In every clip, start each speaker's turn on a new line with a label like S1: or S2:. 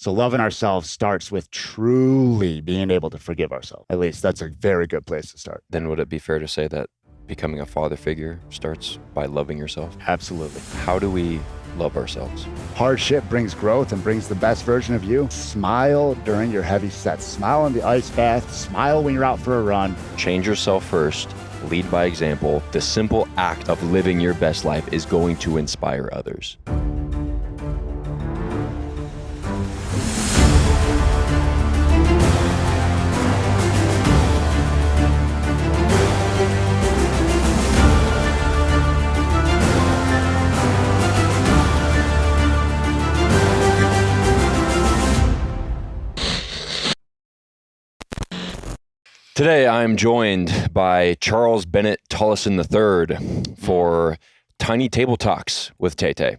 S1: So loving ourselves starts with truly being able to forgive ourselves. At least that's a very good place to start.
S2: Then would it be fair to say that becoming a father figure starts by loving yourself?
S1: Absolutely.
S2: How do we love ourselves?
S1: Hardship brings growth and brings the best version of you. Smile during your heavy sets. Smile in the ice bath. Smile when you're out for a run.
S2: Change yourself first. Lead by example. The simple act of living your best life is going to inspire others. Today, I'm joined by Charles Bennett Tolleson III for Tiny Table Talks with Tay.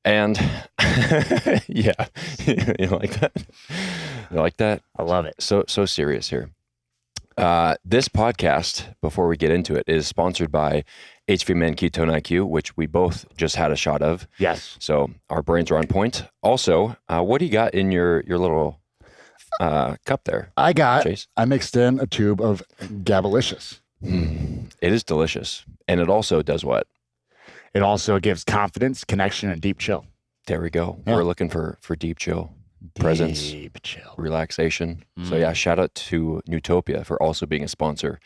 S2: And yeah, you like that? You like that?
S1: I love it.
S2: So serious here. This podcast, before we get into it, is sponsored by HV Men Ketone IQ, which we both just had a shot of.
S1: Yes.
S2: So our brains are on point. Also, what do you got in your little cup there?
S1: I mixed in a tube of Gabalicious.
S2: It is delicious. And it also does what?
S1: It also gives confidence, connection, and deep chill.
S2: There we go.
S1: Yeah.
S2: We're looking for deep chill, presence,
S1: Deep chill.
S2: relaxation. So yeah, shout out to Newtopia for also being a sponsor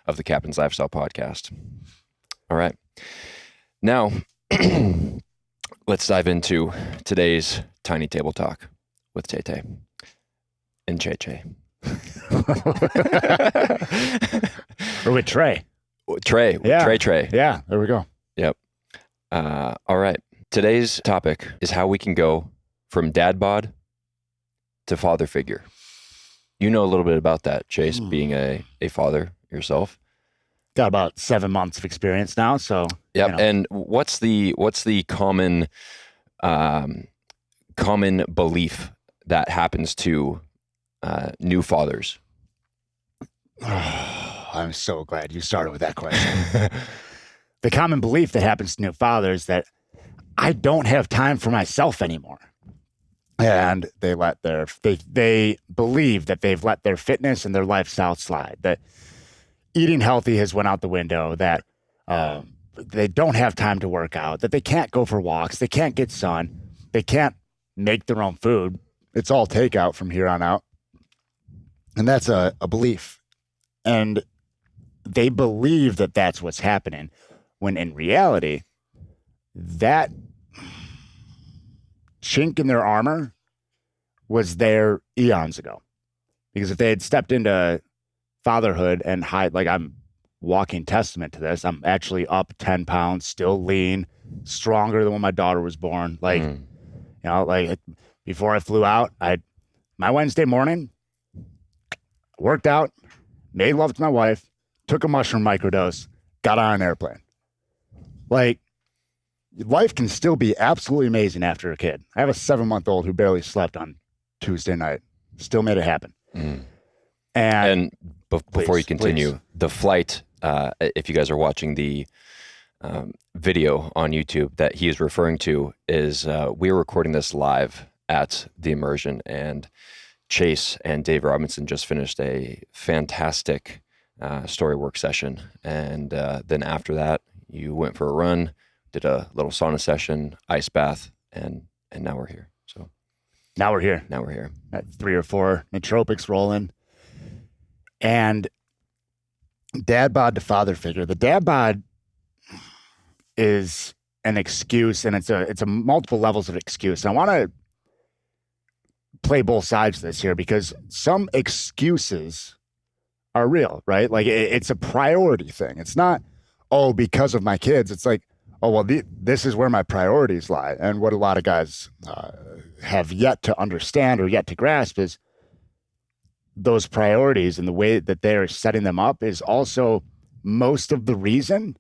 S2: of the Captain's Lifestyle podcast. All right. Now, let's dive into today's Tiny Table Talk with Tay and Che.
S1: Or with Trey.
S2: Trey.
S1: Yeah.
S2: Trey.
S1: Yeah, there we go.
S2: Yep. All right. Today's topic is how we can go from dad bod to father figure. You know a little bit about that, Chase, being a father yourself.
S1: Got about 7 months of experience now, so.
S2: Yep.
S1: You know.
S2: And what's the common belief that happens to new fathers?
S1: Oh, I'm so glad you started with that question. The common belief that happens to new fathers is that I don't have time for myself anymore. And they believe that they've let their fitness and their lifestyle slide, that eating healthy has went out the window, that they don't have time to work out, that they can't go for walks, they can't get sun, they can't make their own food. It's all takeout from here on out. And that's a belief. And they believe that that's what's happening, when in reality, that chink in their armor was there eons ago. Because if they had stepped into fatherhood and I'm walking testament to this, I'm actually up 10 pounds, still lean, stronger than when my daughter was born. Before I flew out, my Wednesday morning, worked out, made love to my wife, took a mushroom microdose, got on an airplane. Life can still be absolutely amazing after a kid. I have a 7-month-old who barely slept on Tuesday night. Still made it happen. And
S2: before you continue, the flight, if you guys are watching the video on YouTube that he is referring to, is we are recording this live at the Immersion, and Chase and Dave Robinson just finished a fantastic story work session. And then after that, you went for a run, did a little sauna session, ice bath, and now we're here. So
S1: now we're here. At 3 or 4 nootropics rolling. And dad bod to father figure. The dad bod is an excuse, and it's a multiple levels of excuse. And I want to play both sides of this here, because some excuses are real, right? It's a priority thing. It's not, because of my kids. It's this is where my priorities lie. And what a lot of guys have yet to understand or yet to grasp is those priorities, and the way that they're setting them up is also most of the reason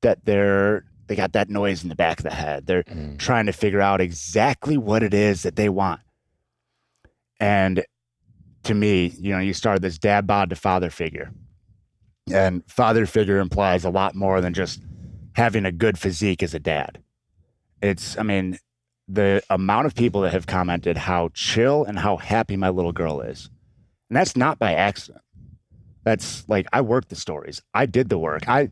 S1: that they got that noise in the back of the head. They're trying to figure out exactly what it is that they want. And to me, you started this dad bod to father figure. And father figure implies a lot more than just having a good physique as a dad. the amount of people that have commented how chill and how happy my little girl is. And that's not by accident. That's like, I worked the stories. I did the work. I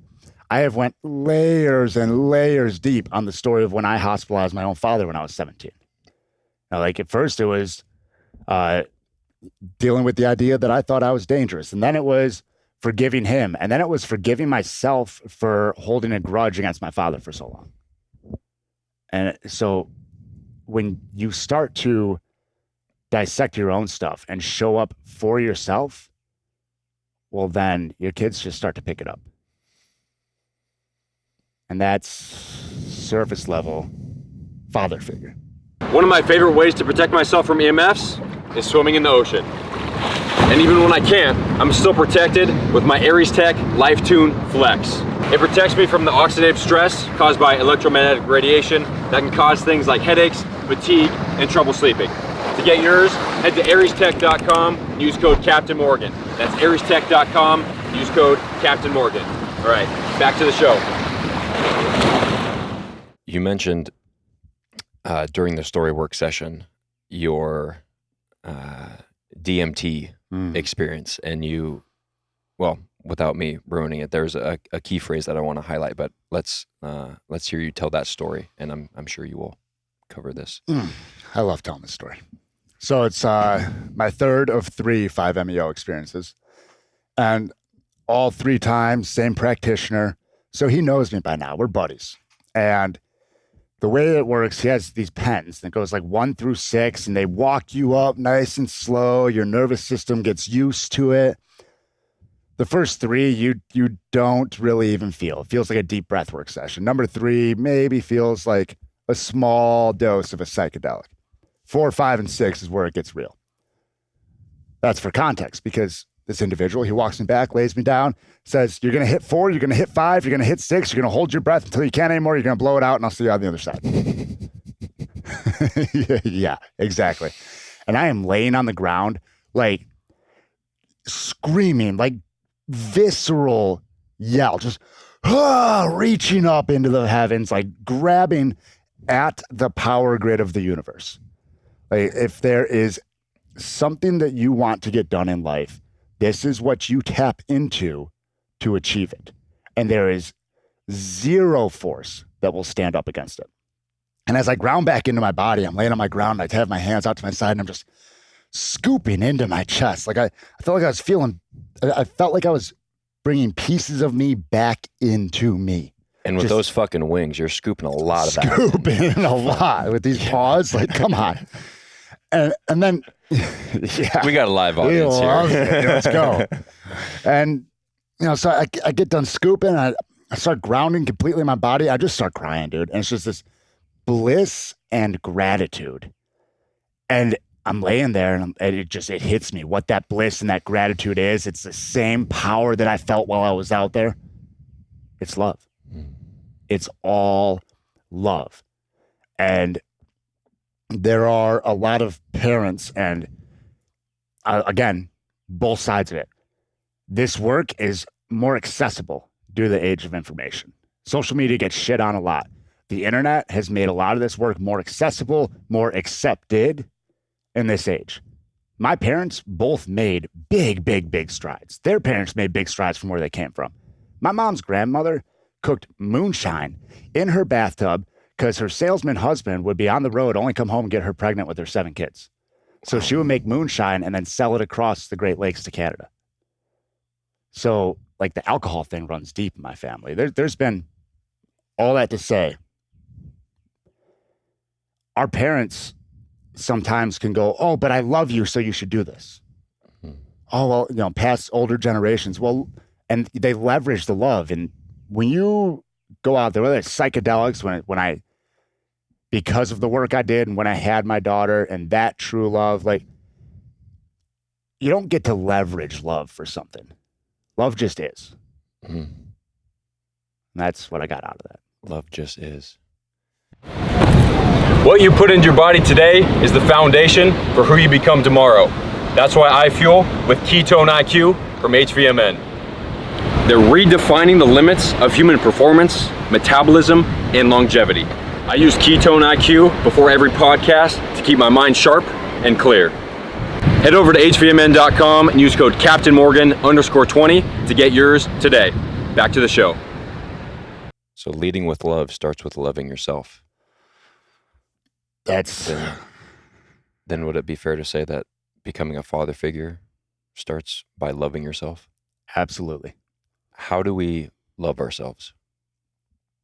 S1: have went layers and layers deep on the story of when I hospitalized my own father when I was 17. Now, like at first it was dealing with the idea that I thought I was dangerous. And then it was forgiving him. And then it was forgiving myself for holding a grudge against my father for so long. And so when you start to dissect your own stuff and show up for yourself, well, then your kids just start to pick it up. And that's surface level father figure.
S3: One of my favorite ways to protect myself from EMFs is swimming in the ocean. And even when I can't, I'm still protected with my Aries Tech LifeTune Flex. It protects me from the oxidative stress caused by electromagnetic radiation that can cause things like headaches, fatigue, and trouble sleeping. To get yours, head to ariestech.com and use code Captain Morgan. That's ariestech.com, use code Captain Morgan. All right, back to the show.
S2: You mentioned during the story work session your DMT experience, and you, well, without me ruining it, there's a key phrase that I want to highlight, but let's hear you tell that story, and I'm sure you will cover this.
S1: I love telling this story. So it's my third of 3 5-MeO experiences, and all 3 times, same practitioner. So he knows me by now. We're buddies. And the way it works, he has these pens that goes like 1 through 6, and they walk you up nice and slow. Your nervous system gets used to it. The first 3, you don't really even feel. It feels like a deep breath work session. Number 3 maybe feels like a small dose of a psychedelic. 4, 5, and 6 is where it gets real. That's for context, because this individual, he walks me back, lays me down, says, you're going to hit 4, you're going to hit 5, you're going to hit 6, you're going to hold your breath until you can't anymore, you're going to blow it out, and I'll see you on the other side. Yeah, exactly. And I am laying on the ground, like screaming, like visceral yell, just reaching up into the heavens, like grabbing at the power grid of the universe. Like, if there is something that you want to get done in life, this is what you tap into to achieve it. And there is zero force that will stand up against it. And as I ground back into my body, I'm laying on my ground, I have my hands out to my side, and I'm just scooping into my chest. Like I felt like I was bringing pieces of me back into me.
S2: And with
S1: Just
S2: those fucking wings, you're scooping a lot of that.
S1: Scooping a lot with these paws. Like, come on. And then, yeah.
S2: We got a live audience here.
S1: Let's go. And, so I get done scooping. I start grounding completely in my body. I just start crying, dude. And it's just this bliss and gratitude. And I'm laying there, and it hits me what that bliss and that gratitude is. It's the same power that I felt while I was out there. It's love. It's all love. And there are a lot of parents, and again, both sides of it. This work is more accessible due to the age of information. Social media gets shit on a lot. The internet has made a lot of this work more accessible, more accepted in this age. My parents both made big strides. Their parents made big strides from where they came from. My mom's grandmother cooked moonshine in her bathtub because her salesman husband would be on the road, only come home and get her pregnant with her 7 kids. So she would make moonshine and then sell it across the Great Lakes to Canada. So, like, the alcohol thing runs deep in my family. There's been all that to say. Our parents sometimes can go, oh, but I love you, so you should do this. Oh, well, past older generations. Well, and they leverage the love. And when you go out there, whether it's psychedelics, when I, because of the work I did and when I had my daughter and that true love, like, you don't get to leverage love for something. Love just is. Mm-hmm. And that's what I got out of that.
S2: Love just is.
S3: What you put into your body today is the foundation for who you become tomorrow. That's why I fuel with Ketone IQ from HVMN. They're redefining the limits of human performance, metabolism, and longevity. I use Ketone IQ before every podcast to keep my mind sharp and clear. Head over to hvmn.com and use code CaptainMorgan_20 to get yours today. Back to the show.
S2: So leading with love starts with loving yourself.
S1: That's
S2: Then would it be fair to say that becoming a father figure starts by loving yourself?
S1: absolutely.
S2: How do we love ourselves?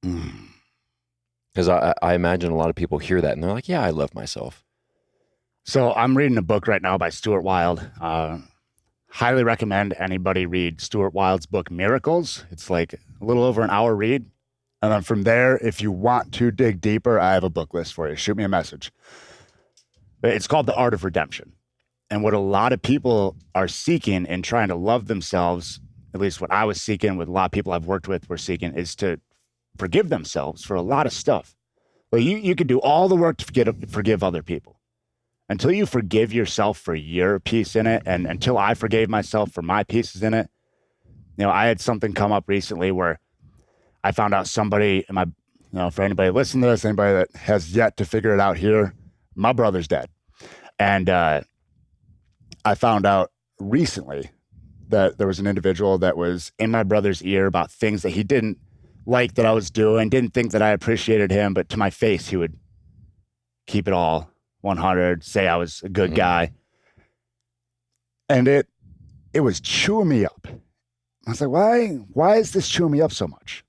S2: Because I imagine a lot of people hear that and they're like, yeah, I love myself.
S1: So I'm reading a book right now by Stuart Wilde. Highly recommend anybody read Stuart Wilde's book, Miracles. It's like a little over an hour read. And then from there, if you want to dig deeper, I have a book list for you. Shoot me a message. It's called The Art of Redemption. And what a lot of people are seeking in trying to love themselves, at least what I was seeking, with a lot of people I've worked with were seeking, is to forgive themselves for a lot of stuff. Well, you could do all the work to forgive other people. Until you forgive yourself for your piece in it, and until I forgave myself for my pieces in it, I had something come up recently where I found out somebody in my, for anybody listening to this, anybody that has yet to figure it out here, my brother's dead. And I found out recently that there was an individual that was in my brother's ear about things that he didn't like that I was doing, didn't think that I appreciated him, but to my face, he would keep it all 100, say I was a good guy. And it was chewing me up. I was like, why is this chewing me up so much?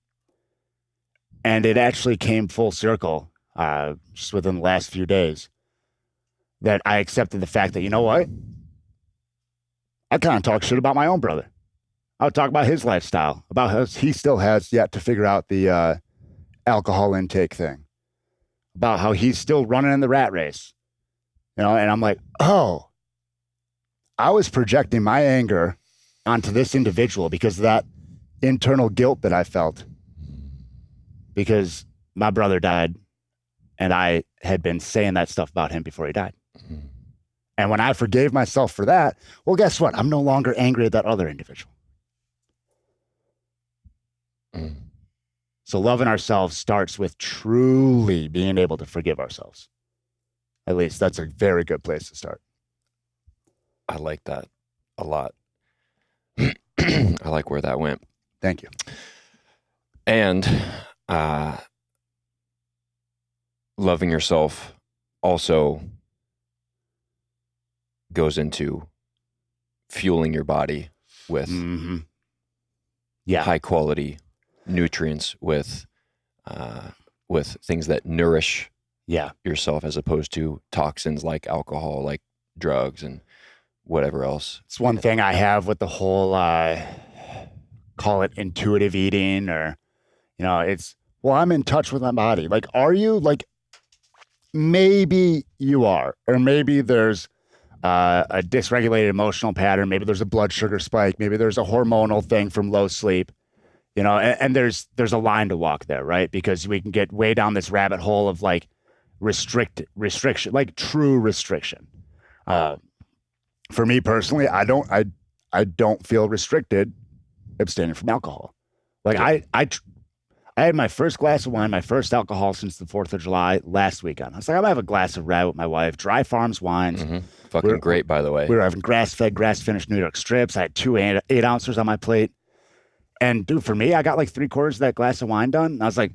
S1: And it actually came full circle just within the last few days that I accepted the fact that, you know what? I kind of talk shit about my own brother. I would talk about his lifestyle, about how he still has yet to figure out the alcohol intake thing, about how he's still running in the rat race. And I'm like, oh, I was projecting my anger onto this individual because of that internal guilt that I felt because my brother died and I had been saying that stuff about him before he died. And when I forgave myself for that, well, guess what? I'm no longer angry at that other individual. So loving ourselves starts with truly being able to forgive ourselves. At least that's a very good place to start.
S2: I like that a lot. I like where that went.
S1: Thank you.
S2: And loving yourself also goes into fueling your body with high quality nutrients, with things that nourish yourself, as opposed to toxins like alcohol, like drugs, and whatever else.
S1: It's one thing I have with the whole call it intuitive eating, or it's, well, I'm in touch with my body. Like, are you? Like, maybe you are, or maybe there's a dysregulated emotional pattern, maybe there's a blood sugar spike, maybe there's a hormonal thing from low sleep, and there's a line to walk there, right? Because we can get way down this rabbit hole of like restriction, like true restriction. For me personally, I don't feel restricted abstaining from alcohol. Like I had my first glass of wine, my first alcohol since the 4th of July last weekend. I was like, I'm gonna have a glass of red with my wife. Dry Farms wines.
S2: Fucking great, by the way.
S1: We were having grass-fed, grass-finished New York strips. I had 2 8-ounces on my plate. And dude, for me, I got like 3/4 of that glass of wine done. And I was like,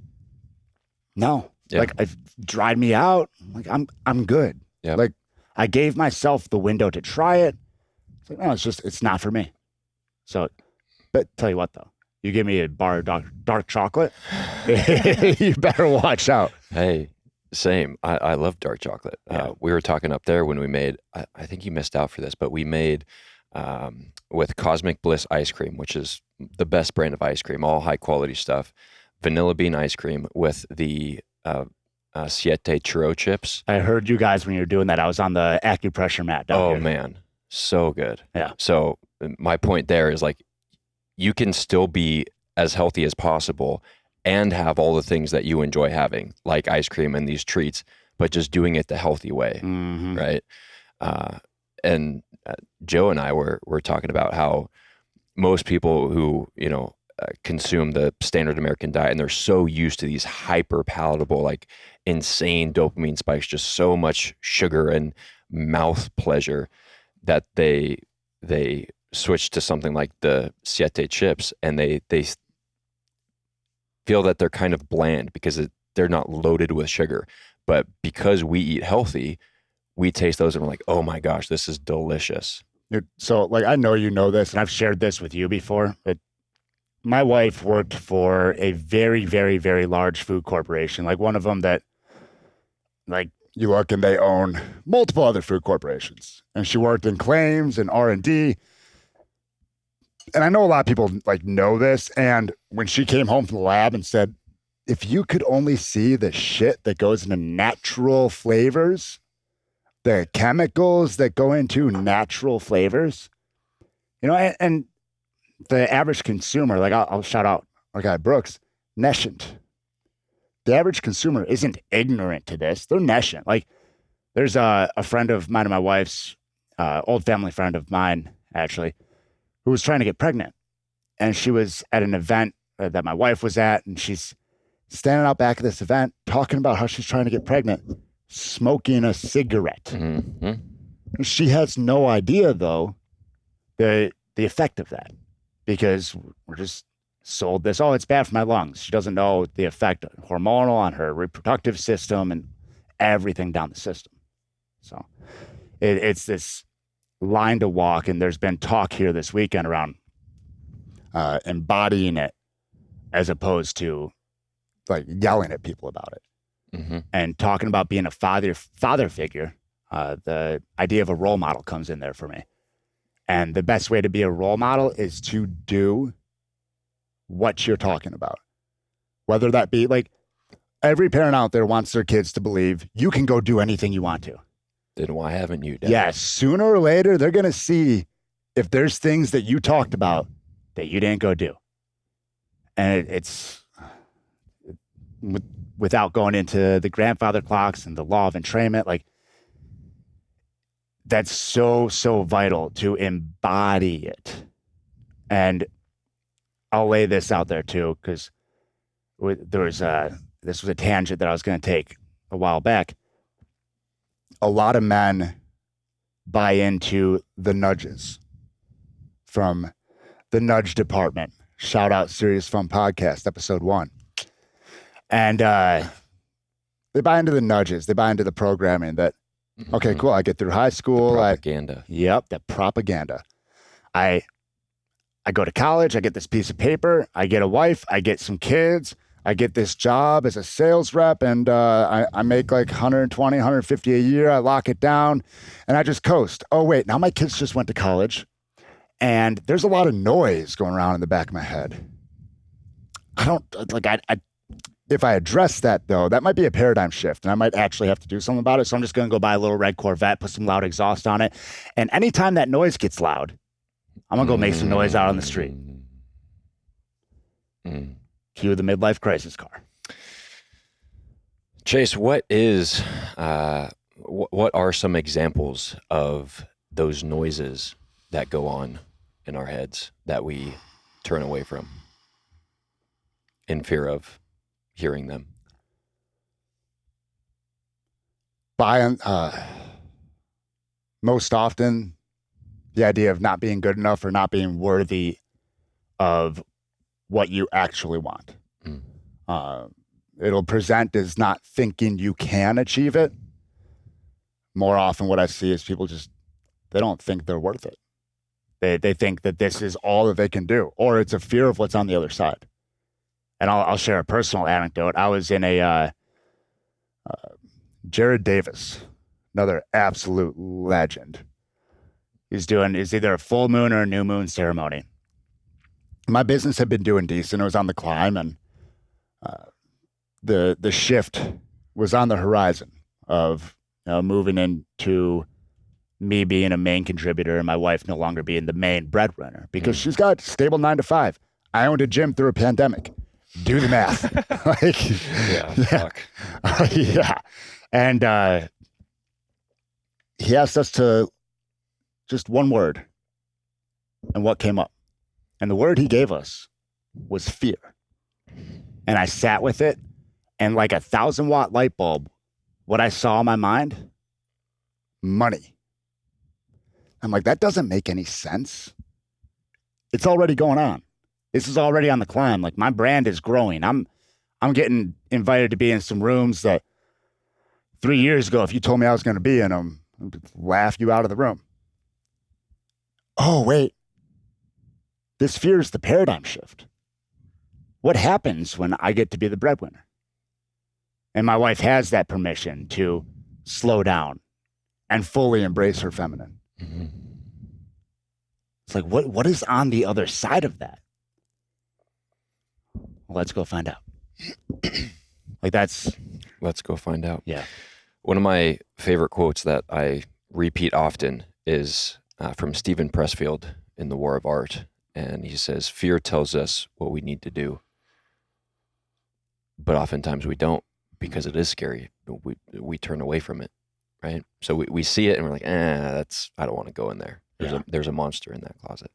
S1: no. Yeah. Like, it dried me out. Like, I'm good.
S2: Yeah.
S1: Like, I gave myself the window to try it. It's like, no, it's not for me. So, but tell you what though, you give me a bar of dark chocolate, you better watch out.
S2: Hey, same. I love dark chocolate.
S1: Yeah.
S2: We were talking up there when we made, I think you missed out for this, but we made with Cosmic Bliss ice cream, which is the best brand of ice cream, all high quality stuff. Vanilla bean ice cream with the Siete churro chips.
S1: I heard you guys when you were doing that. I was on the acupressure mat down here.
S2: Man, so good.
S1: Yeah.
S2: So my point there is, like, you can still be as healthy as possible and have all the things that you enjoy having, like ice cream and these treats, but just doing it the healthy way, right? And Joe and I were talking about how most people who, consume the standard American diet, and they're so used to these hyper palatable, like insane dopamine spikes, just so much sugar and mouth pleasure, that they switch to something like the Siete chips, and they feel that they're kind of bland because they're not loaded with sugar. But because we eat healthy, we taste those and we're like, oh my gosh, this is delicious.
S1: So, like, I know you know this, and I've shared this with you before, but my wife worked for a very, very, very large food corporation, like one of them that, like, you look and they own multiple other food corporations. And she worked in claims and R&D. And I know a lot of people, like, know this. And when she came home from the lab and said, if you could only see the shit that goes into natural flavors, the chemicals that go into natural flavors, you know, and the average consumer, like, I'll shout out our guy Brooks, nescient. The average consumer isn't ignorant to this. They're nescient. Like, there's a friend of mine and my wife's, old family friend of mine, actually, who was trying to get pregnant. And she was at an event that my wife was at, and she's standing out back of this event talking about how she's trying to get pregnant, smoking a cigarette. Mm-hmm. She has no idea, though, the effect of that, because we're just sold this, oh, it's bad for my lungs. She doesn't know the effect hormonal on her reproductive system and everything down the system. So it's this line to walk, and there's been talk here this weekend around embodying it as opposed to, like, yelling at people about it. Mm-hmm. And talking about being a father figure. The idea of a role model comes in there for me. And the best way to be a role model is to do what you're talking about. Whether that be, like, every parent out there wants their kids to believe you can go do anything you want to.
S2: Then why haven't you, Dad?
S1: Yeah, sooner or later, they're going to see if there's things that you talked about that you didn't go do. And it's without going into the grandfather clocks and the law of entrainment, like, that's so vital to embody it. And I'll lay this out there too, because this was a tangent that I was going to take a while back. A lot of men buy into the nudges from the nudge department. Shout out Serious Fun Podcast, episode 1. And they buy into the nudges. They buy into the programming that, okay, cool, I get through high school.
S2: The propaganda.
S1: The propaganda. I go to college. I get this piece of paper. I get a wife. I get some kids. I get this job as a sales rep, and I make like 120, 150 a year. I lock it down, and I just coast. Oh, wait, now my kids just went to college, and there's a lot of noise going around in the back of my head. I don't, like, if I address that, though, that might be a paradigm shift, and I might actually have to do something about it. So I'm just going to go buy a little red Corvette, put some loud exhaust on it, and anytime that noise gets loud, I'm going to go make some noise out on the street. Cue the midlife crisis car.
S2: Chase, what are some examples of those noises that go on in our heads that we turn away from in fear of hearing them?
S1: Most often, the idea of not being good enough or not being worthy of what you actually want. It'll present as not thinking you can achieve it. More often what I see is people they don't think they're worth it. They think that this is all that they can do, or it's a fear of what's on the other side. And I'll share a personal anecdote. I was in a Jared Davis, another absolute legend. He's either a full moon or a new moon ceremony. My business had been doing decent. It was on the climb, and the shift was on the horizon of moving into me being a main contributor and my wife no longer being the main breadwinner because she's got a stable 9-to-5. I owned a gym through a pandemic. Do the math.
S2: Fuck.
S1: Yeah. And he asked us to just one word. And what came up? And the word he gave us was fear. And I sat with it, and like a 1,000-watt light bulb, what I saw in my mind, money. I'm like, that doesn't make any sense. It's already going on. This is already on the climb. Like, my brand is growing. I'm getting invited to be in some rooms that 3 years ago, if you told me I was going to be in them, I'd laugh you out of the room. Oh, wait. This fear is the paradigm shift. What happens when I get to be the breadwinner? And my wife has that permission to slow down and fully embrace her feminine.
S2: Mm-hmm.
S1: It's like, what is on the other side of that? Well, let's go find out.
S2: Let's go find out.
S1: Yeah.
S2: One of my favorite quotes that I repeat often is from Stephen Pressfield in The War of Art. And he says, fear tells us what we need to do. But oftentimes we don't, because it is scary. We turn away from it, right? So we see it and we're like, I don't want to go in there. There's a monster in that closet.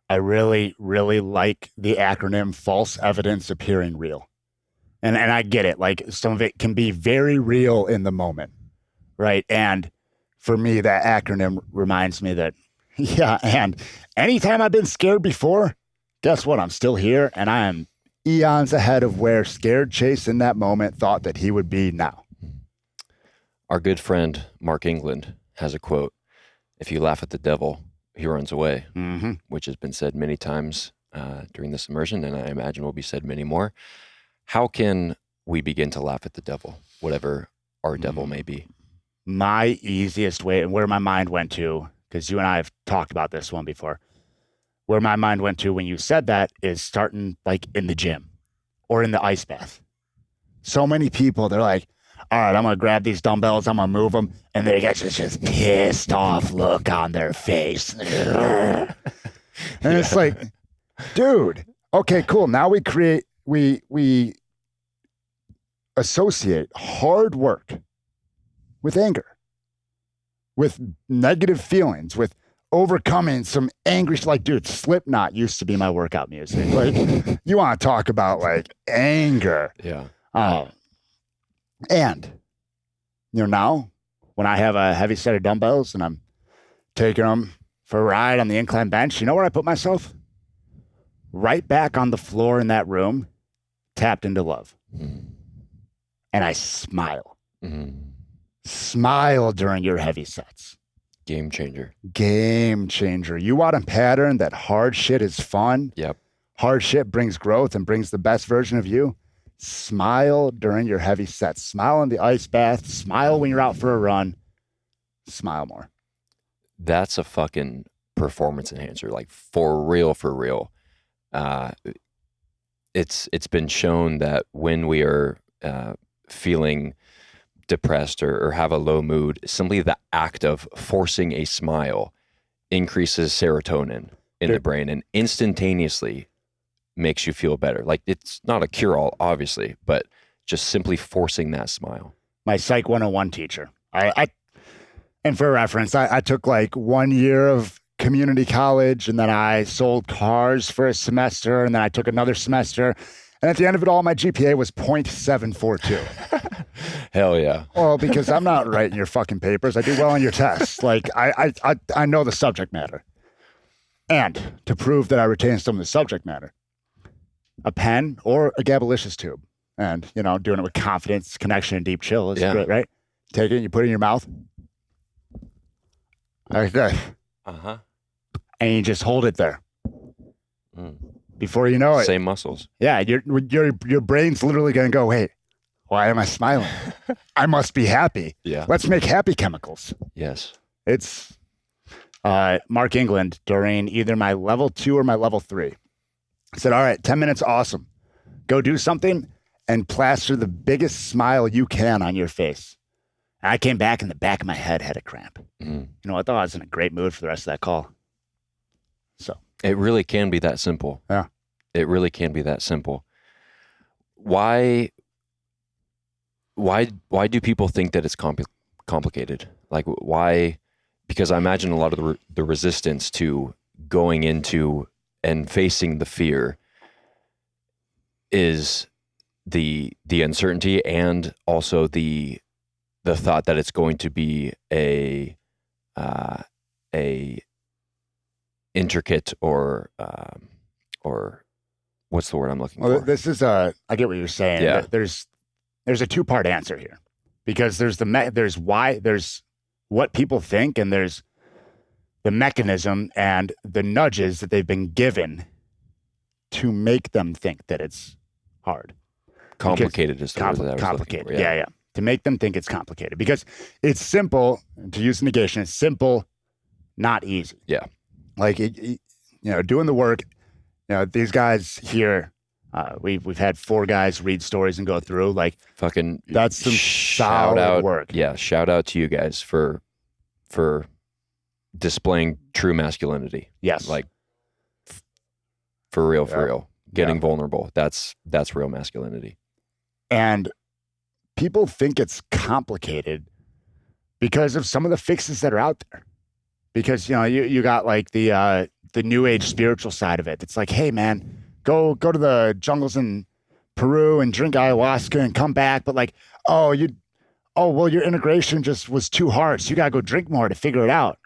S1: I really, really like the acronym false evidence appearing real. And I get it. Like, some of it can be very real in the moment, right? And for me, that acronym reminds me that, yeah, and anytime I've been scared before, guess what? I'm still here, and I am eons ahead of where scared Chase in that moment thought that he would be now.
S2: Our good friend, Mark England, has a quote: if you laugh at the devil, he runs away, which has been said many times during this immersion, and I imagine will be said many more. How can we begin to laugh at the devil, whatever our devil may be?
S1: My easiest way, and where my mind went to, because you and I have talked about this one before, where my mind went to when you said that is starting like in the gym or in the ice bath. So many people, they're like, all right, I'm going to grab these dumbbells, I'm going to move them, and they get this just pissed off look on their face. And it's like, dude, okay, cool. Now we associate hard work with anger, with negative feelings, with overcoming some angry, like, dude, Slipknot used to be my workout music. Like, you want to talk about like anger.
S2: Yeah.
S1: And, now when I have a heavy set of dumbbells and I'm taking them for a ride on the incline bench, you know where I put myself? Right back on the floor in that room, tapped into love. And I smile. Smile during your heavy sets.
S2: Game changer.
S1: Game changer. You want a pattern that hard shit is fun?
S2: Yep.
S1: Hard shit brings growth and brings the best version of you. Smile during your heavy sets. Smile in the ice bath. Smile when you're out for a run. Smile more.
S2: That's a fucking performance enhancer. Like, for real, for real. It's been shown that when we are feeling depressed or have a low mood, simply the act of forcing a smile increases serotonin in the brain and instantaneously makes you feel better. Like, it's not a cure-all, obviously, but just simply forcing that smile.
S1: My Psych 101 teacher, and for reference, I took like 1 year of community college, and then I sold cars for a semester, and then I took another semester, and at the end of it all, my GPA was 0.742.
S2: Hell yeah.
S1: Well, because I'm not writing your fucking papers. I do well on your tests. Like, I know the subject matter. And to prove that I retain some of the subject matter, a pen or a Gabalicious tube, and, doing it with confidence, connection, and deep chill is great, right? Take it, you put it in your mouth. Like that. And you just hold it there. Before you know it.
S2: Same muscles.
S1: Yeah, your brain's literally going to go, wait, why am I smiling? I must be happy.
S2: Yeah.
S1: Let's make happy chemicals.
S2: Yes.
S1: It's Mark England during either my level 2 or my level 3. I said, all right, 10 minutes, awesome. Go do something and plaster the biggest smile you can on your face. And I came back and the back of my head had a cramp. I thought I was in a great mood for the rest of that call. So
S2: it really can be that simple.
S1: Yeah.
S2: It really can be that simple. Why do people think that it's complicated? Like, why? Because I imagine a lot of the resistance to going into and facing the fear is the uncertainty and also the thought that it's going to be a intricate or what's the word I'm looking for?
S1: This is I get what you're saying.
S2: Yeah.
S1: There's a two-part answer here, because there's there's what people think, and there's the mechanism and the nudges that they've been given to make them think that it's hard.
S2: Complicated is the word that I was
S1: complicated.
S2: looking for.
S1: Yeah. To make them think it's complicated, because it's simple. To use negation, it's simple, not easy.
S2: Yeah.
S1: Like doing the work. These guys here, we've had 4 guys read stories and go through. Like,
S2: fucking
S1: that's some
S2: shout
S1: solid
S2: out
S1: work.
S2: Yeah, shout out to you guys for displaying true masculinity.
S1: Yes.
S2: Like for real. Getting vulnerable. That's real masculinity.
S1: And people think it's complicated because of some of the fixes that are out there. Because you got like the new age spiritual side of it. It's like, hey man, go to the jungles in Peru and drink ayahuasca and come back. But like, well, your integration just was too hard, so you gotta go drink more to figure it out.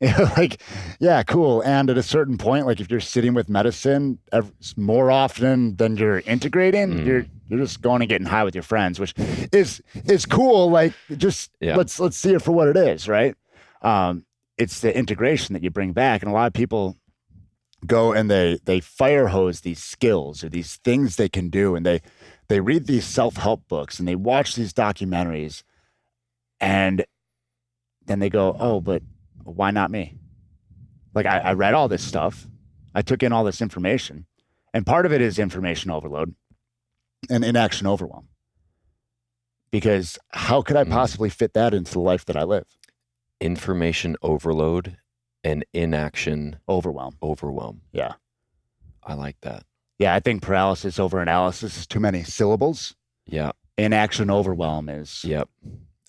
S1: Like, yeah, cool. And at a certain point, like if you're sitting with medicine more often than you're integrating, you're just going and getting high with your friends, which is cool. Like, just let's see it for what it is, right? It's the integration that you bring back, and a lot of people go and they fire hose these skills or these things they can do, and they read these self-help books and they watch these documentaries, and then they go, oh, but why not me? Like, I read all this stuff, I took in all this information, and part of it is information overload and inaction overwhelm, because how could I possibly fit that into the life that I live?
S2: Information overload and inaction overwhelm.
S1: Yeah.
S2: I like that.
S1: Yeah, I think paralysis over analysis is too many syllables.
S2: Yeah.
S1: Inaction overwhelm is.
S2: Yep.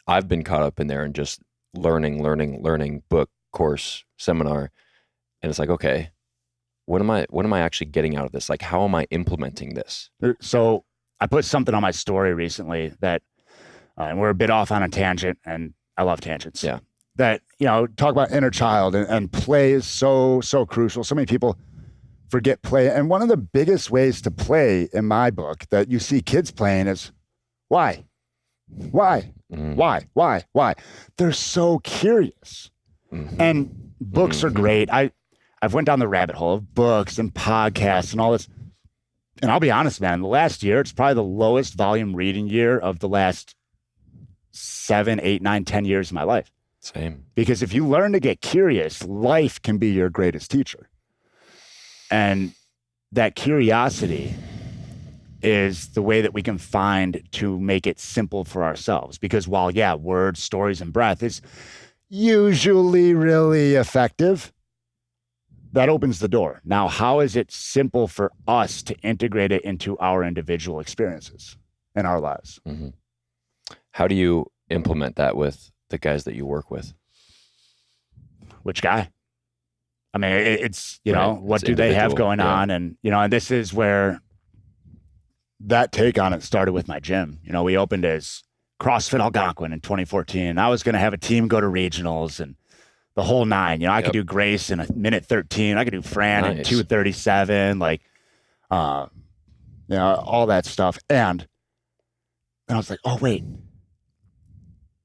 S2: I've been caught up in there and just learning, book, course, seminar. And it's like, okay, what am I actually getting out of this? Like, how am I implementing this?
S1: So I put something on my story recently that, and we're a bit off on a tangent, and I love tangents.
S2: Yeah.
S1: That, talk about inner child, and play is so crucial. So many people forget play. And one of the biggest ways to play in my book that you see kids playing is why? Why? Why? They're so curious. And books are great. I've went down the rabbit hole of books and podcasts and all this. And I'll be honest, man, the last year, it's probably the lowest volume reading year of the last 7, 8, 9, 10 years of my life.
S2: Same.
S1: Because if you learn to get curious, life can be your greatest teacher. And that curiosity is the way that we can find to make it simple for ourselves. Because while, words, stories, and breath is usually really effective, that opens the door. Now, how is it simple for us to integrate it into our individual experiences in our lives?
S2: Mm-hmm. How do you implement that with the guys that you work with?
S1: Which guy? I mean, it's,
S2: Right.
S1: what
S2: It's
S1: do they have
S2: individual.
S1: going on? And, and this is where that take on it started with my gym. We opened as CrossFit Algonquin in 2014. I was going to have a team go to regionals and the whole nine. I could do Grace in a minute 13. I could do Fran in 2:37. Like, all that stuff. And I was like, oh, wait,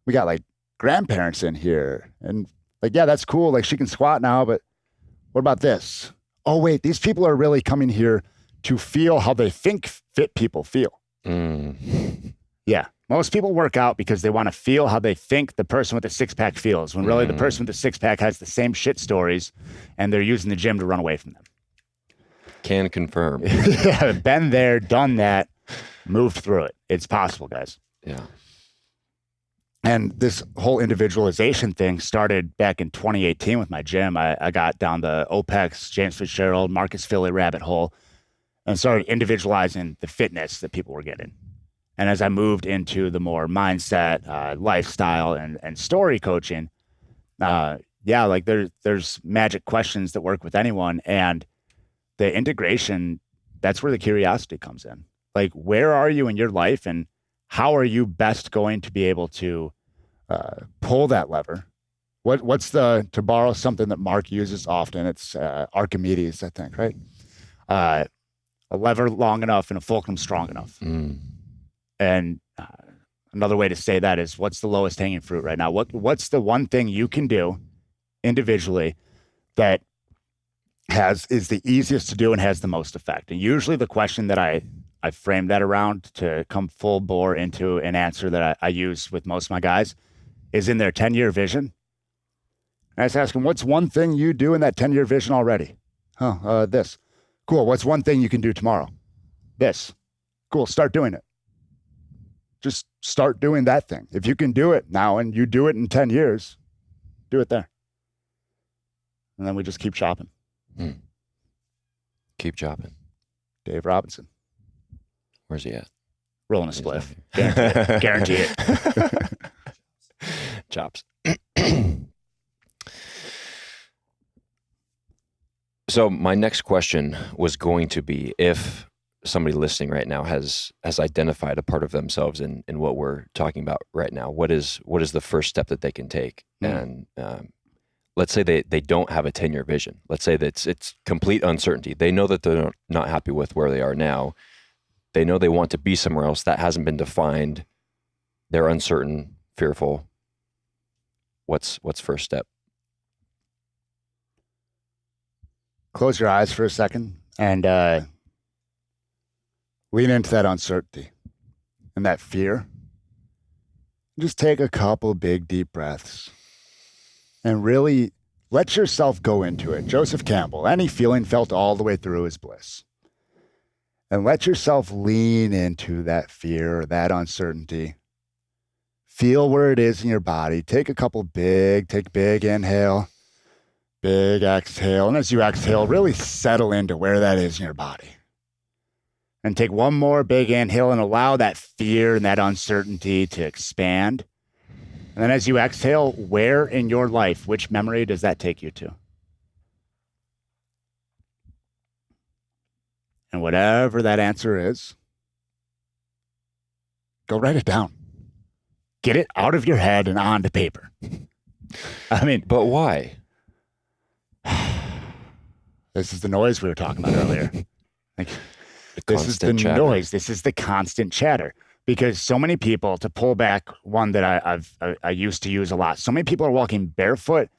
S1: we got like grandparents in here, and like, that's cool. Like, she can squat now, but what about this? Oh, wait, these people are really coming here to feel how they think fit people feel. Yeah. Most people work out because they want to feel how they think the person with the six-pack feels, when really the person with the six-pack has the same shit stories, and they're using the gym to run away from them.
S2: Can confirm.
S1: Yeah, been there, done that, moved through it. It's possible, guys.
S2: Yeah.
S1: And this whole individualization thing started back in 2018 with my gym. I got down the OPEX, James Fitzgerald, Marcus Philly rabbit hole, and started individualizing the fitness that people were getting. And as I moved into the more mindset, lifestyle, and story coaching, there's magic questions that work with anyone. And the integration that's where the curiosity comes in. Like, where are you in your life, and how are you best going to be able to pull that lever? What's to borrow something that Mark uses often? It's Archimedes, I think, right? A lever long enough and a fulcrum strong enough. And another way to say that is, what's the lowest hanging fruit right now? What's the one thing you can do individually that is the easiest to do and has the most effect? And usually the question that I frame that around to come full bore into an answer that I use with most of my guys is in their 10-year vision. And I just ask them, what's one thing you do in that 10-year vision already? This. Cool. What's one thing you can do tomorrow? This. Cool. Start doing it. Just start doing that thing. If you can do it now and you do it in 10 years, do it there. And then we just keep chopping.
S2: Keep chopping.
S1: Dave Robinson.
S2: Where's he at?
S1: Rolling a spliff. Guarantee it.
S2: Chops. So my next question was going to be, if somebody listening right now has identified a part of themselves in what we're talking about right now, what is the first step that they can take? And let's say they don't have a 10-year vision. Let's say that it's complete uncertainty. They know that they're not happy with where they are now. They know they want to be somewhere else. That hasn't been defined. They're uncertain, fearful. What's first step?
S1: Close your eyes for a second and lean into that uncertainty and that fear. Just take a couple big, deep breaths and really let yourself go into it. Joseph Campbell, any feeling felt all the way through is bliss. And let yourself lean into that fear, that uncertainty. Feel where it is in your body. Take big inhale, big exhale. And as you exhale, really settle into where that is in your body. And take one more big inhale and allow that fear and that uncertainty to expand. And then as you exhale, where in your life, which memory does that take you to? And whatever that answer is, go write it down. Get it out of your head and onto paper. I mean,
S2: but why?
S1: This is the noise we were talking about earlier. Like, this is the noise. This is the constant chatter. Because so many people, to pull back one that I used to use a lot, so many people are walking barefoot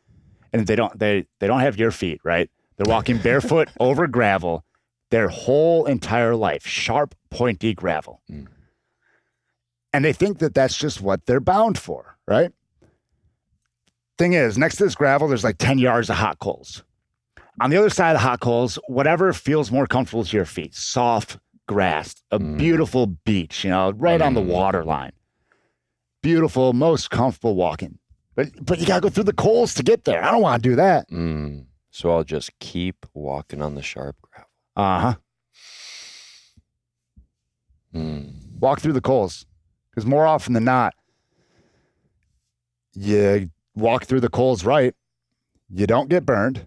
S1: and they don't have your feet, right? They're walking barefoot over gravel their whole entire life, sharp, pointy gravel. And they think that that's just what they're bound for, right? Thing is, next to this gravel, there's like 10 yards of hot coals. On the other side of the hot coals, whatever feels more comfortable to your feet, soft grass, a beautiful beach, right on the water line. Beautiful, most comfortable walking. But you got to go through the coals to get there. I don't want to do that.
S2: So I'll just keep walking on the sharp gravel.
S1: Walk through the coals. Because more often than not, you walk through the coals right, you don't get burned.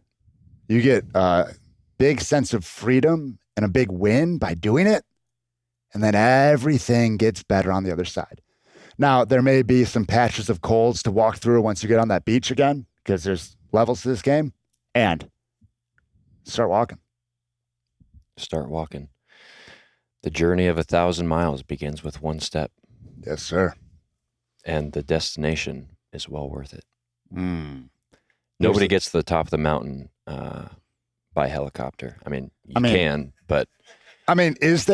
S1: You get a big sense of freedom and a big win by doing it. And then everything gets better on the other side. Now, there may be some patches of coals to walk through once you get on that beach again, because there's levels to this game. And start walking.
S2: Start walking. The journey of 1,000 miles begins with one step.
S1: Yes, sir.
S2: And the destination is well worth it. Nobody gets to the top of the mountain by helicopter. I mean, you can, but
S1: I mean, it's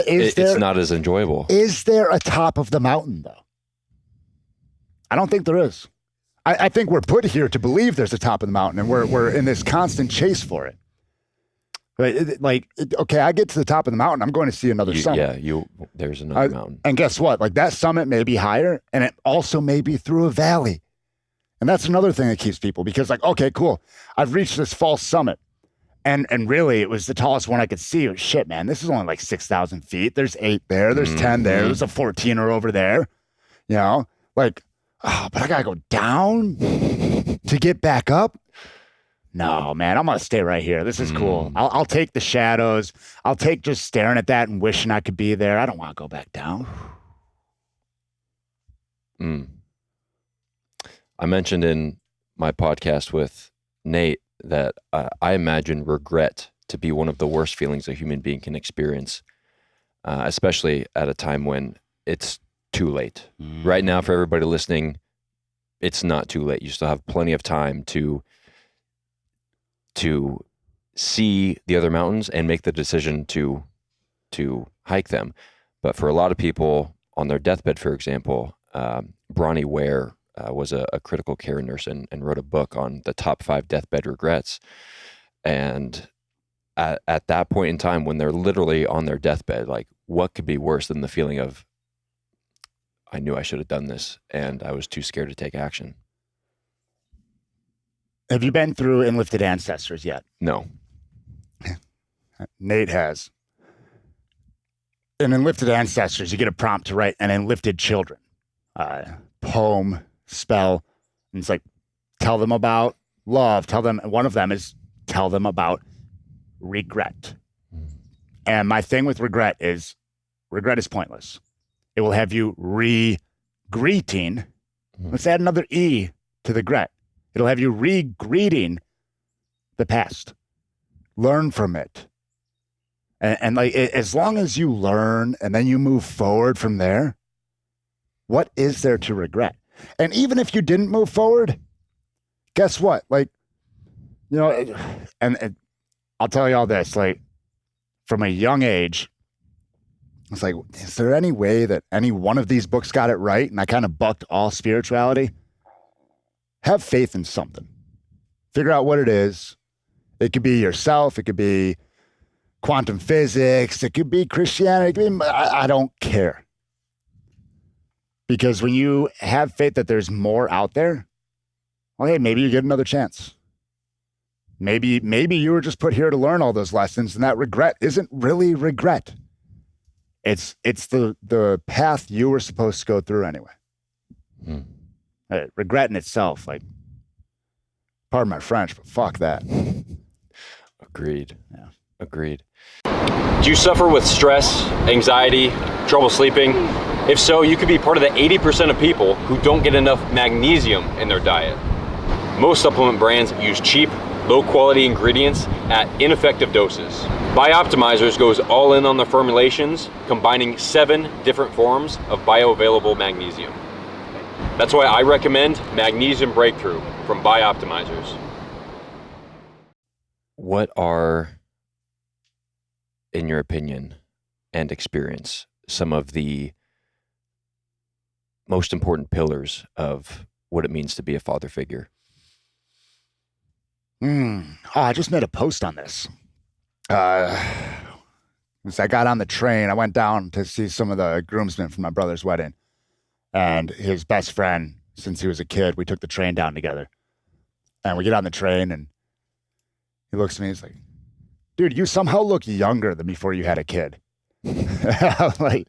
S2: not as enjoyable.
S1: Is there a top of the mountain, though? I don't think there is. I think we're put here to believe there's a top of the mountain, and we're in this constant chase for it. Okay, I get to the top of the mountain, I'm going to see another summit.
S2: Yeah, there's another mountain.
S1: And guess what? Like, that summit may be higher, and it also may be through a valley. And that's another thing that keeps people, because okay, cool. I've reached this false summit. And really, it was the tallest one I could see. It was, shit, man, this is only like 6,000 feet. There's 8 there. There's 10 there. There's a 14er over there. But I got to go down to get back up. no, man, I'm going to stay right here. This is cool. I'll take the shadows. I'll take just staring at that and wishing I could be there. I don't want to go back down.
S2: I mentioned in my podcast with Nate that I imagine regret to be one of the worst feelings a human being can experience, especially at a time when it's too late. Right now, for everybody listening, it's not too late. You still have plenty of time to see the other mountains and make the decision to hike them. But for a lot of people on their deathbed, for example, Bronnie Ware was a critical care nurse and wrote a book on the top 5 deathbed regrets. And at that point in time, when they're literally on their deathbed, like, what could be worse than the feeling of, I knew I should have done this and I was too scared to take action?
S1: Have you been through Enlifted Ancestors yet?
S2: No.
S1: Nate has. In Enlifted Ancestors, you get a prompt to write an Enlifted Children poem, spell, and it's like, tell them about love, one of them is tell them about regret. And my thing with regret is pointless. It will have you re-greeting. Let's add another E to the gret. It'll have you re-greeting the past. Learn from it. And like, as long as you learn and then you move forward from there, what is there to regret? And even if you didn't move forward, guess what? Like, you know, and I'll tell you all this, like, from a young age, it's like, is there any way that any one of these books got it right? And I kind of bucked all spirituality. Have faith in something. Figure out what it is. It could be yourself. It could be quantum physics. It could be Christianity. It could be, I don't care. Because when you have faith that there's more out there, well, hey, maybe you get another chance. Maybe you were just put here to learn all those lessons, and that regret isn't really regret. It's the path you were supposed to go through anyway. Regret in itself, like, pardon my French, but fuck that.
S2: Agreed.
S1: Yeah.
S2: Agreed.
S3: Do you suffer with stress, anxiety, trouble sleeping? If so, you could be part of the 80% of people who don't get enough magnesium in their diet. Most supplement brands use cheap, low-quality ingredients at ineffective doses. Bioptimizers goes all in on the formulations, combining 7 different forms of bioavailable magnesium. That's why I recommend Magnesium Breakthrough from Bioptimizers.
S2: What are, in your opinion and experience, some of the most important pillars of what it means to be a father figure?
S1: I just made a post on this. As I got on the train, I went down to see some of the groomsmen from my brother's wedding. And his best friend, since he was a kid, we took the train down together. And we get on the train, and he looks at me, he's like, dude, you somehow look younger than before you had a kid. I'm like,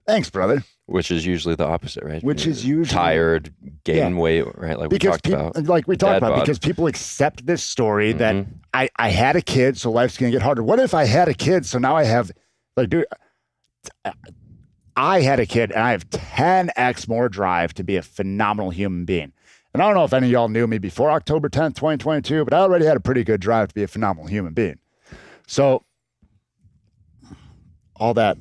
S1: thanks, brother.
S2: Which is usually the opposite, right?
S1: Which is usually
S2: tired, gaining weight, right? Like because we talked about.
S1: Like we talked about, because people accept this story that I had a kid, so life's going to get harder. What if I had a kid, so now I have, like, dude, I had a kid and I have 10x more drive to be a phenomenal human being. And I don't know if any of y'all knew me before October 10th, 2022, but I already had a pretty good drive to be a phenomenal human being. So all that,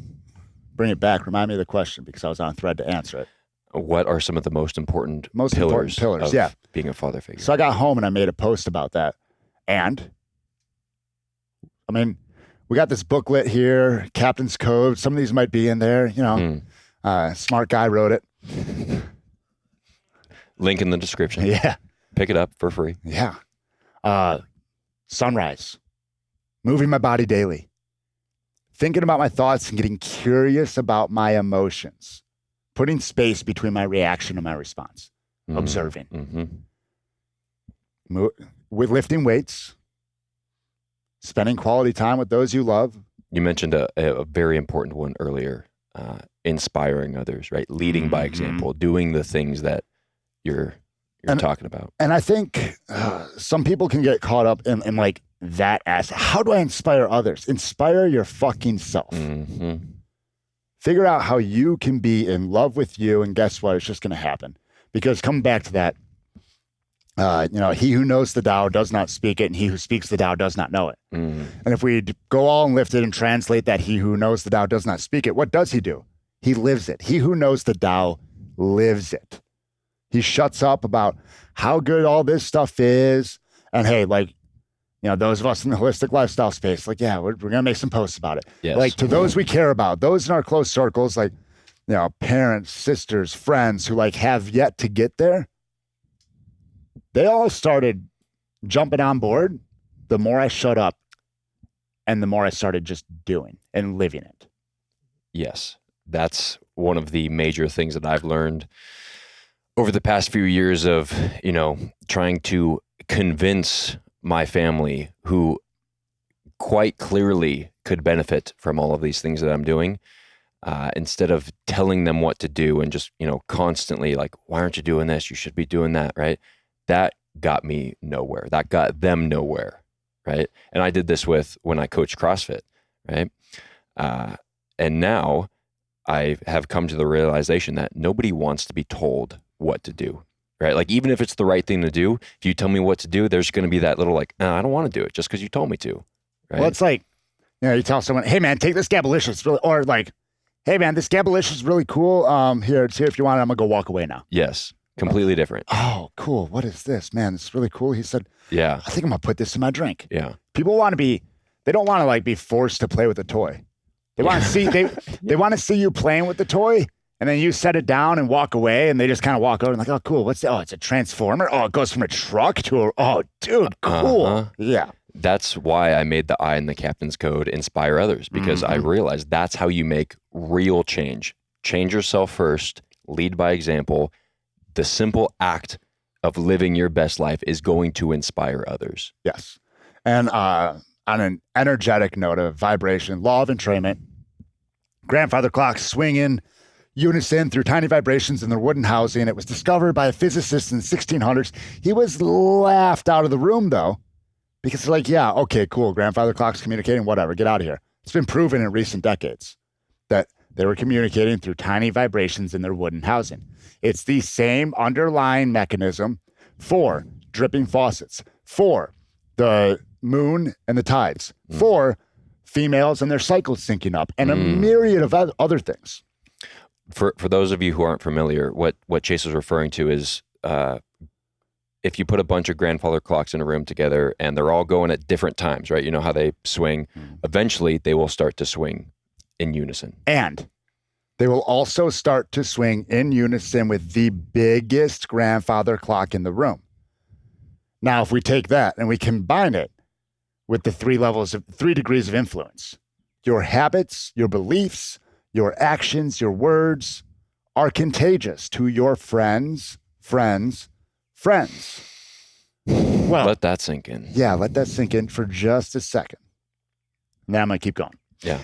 S1: bring it back, remind me of the question, because I was on a thread to answer it.
S2: What are some of the most important pillars of being a father figure?
S1: So I got home and I made a post about that. And I mean, we got this booklet here, Captain's Code. Some of these might be in there, you know. Smart guy wrote it.
S2: Link in the description.
S1: Yeah.
S2: Pick it up for free.
S1: Yeah. Sunrise. Moving my body daily. Thinking about my thoughts and getting curious about my emotions. Putting space between my reaction and my response. Observing. With lifting weights. Spending quality time with those you love.
S2: You mentioned a very important one earlier. Inspiring others, right? Leading by example. Doing the things that your you're talking about.
S1: And I think some people can get caught up in like that aspect. How do I inspire others? Inspire your fucking self.
S2: Mm-hmm.
S1: Figure out how you can be in love with you, and guess what? It's just going to happen. Because coming back to that, he who knows the Tao does not speak it, and he who speaks the Tao does not know it.
S2: Mm.
S1: And if we go all and lift it and translate that he who knows the Tao does not speak it, what does he do? He lives it. He who knows the Tao lives it. He shuts up about how good all this stuff is. And hey, like, those of us in the holistic lifestyle space, like, yeah, we're going to make some posts about it.
S2: Yes.
S1: Like, to those we care about, those in our close circles, like, parents, sisters, friends who like have yet to get there, they all started jumping on board the more I shut up and the more I started just doing and living it.
S2: Yes. That's one of the major things that I've learned over the past few years of, trying to convince my family, who quite clearly could benefit from all of these things that I'm doing, instead of telling them what to do and just, constantly like, why aren't you doing this? You should be doing that, right? That got me nowhere. That got them nowhere, right? And I did this when I coached CrossFit, right? And now I have come to the realization that nobody wants to be told what to do, right? Like, even if it's the right thing to do, if you tell me what to do, there's going to be that little like, no, I don't want to do it just because you told me to, right?
S1: Well, it's like, you tell someone, hey man, take this Gabalicious, or like, hey man, this Gabalicious is really cool. Here, it's here if you want it. I'm gonna go walk away now.
S2: Yes, completely different.
S1: Oh, cool. What is this, man? It's really cool. He said,
S2: yeah,
S1: I think I'm gonna put this in my drink.
S2: Yeah.
S1: People they don't want to like be forced to play with a toy. They want to see they want to see you playing with the toy, and then you set it down and walk away, and they just kind of walk over and like, oh, cool. What's that? Oh, it's a transformer. Oh, it goes from a truck to a. Oh, dude, cool.
S2: Uh-huh.
S1: Yeah.
S2: That's why I made the I in the Captain's Code inspire others, because I realized that's how you make real change. Change yourself first, lead by example. The simple act of living your best life is going to inspire others.
S1: Yes. And on an energetic note of vibration, Law of Entrainment, grandfather clocks swing in unison through tiny vibrations in their wooden housing. It was discovered by a physicist in the 1600s. He was laughed out of the room, though, because like, yeah, okay, cool. Grandfather clocks communicating, whatever, get out of here. It's been proven in recent decades that they were communicating through tiny vibrations in their wooden housing. It's the same underlying mechanism for dripping faucets, for the moon and the tides, for females and their cycles syncing up, and a myriad of other things.
S2: For those of you who aren't familiar, what Chase is referring to is if you put a bunch of grandfather clocks in a room together and they're all going at different times, right? You know how they swing. Eventually, they will start to swing in unison.
S1: And they will also start to swing in unison with the biggest grandfather clock in the room. Now, if we take that and we combine it with the 3 degrees of influence, your habits, your beliefs, your actions, your words are contagious to your friends. Well,
S2: let that sink in.
S1: Yeah, let that sink in for just a second. Now I'm going to keep going.
S2: Yeah.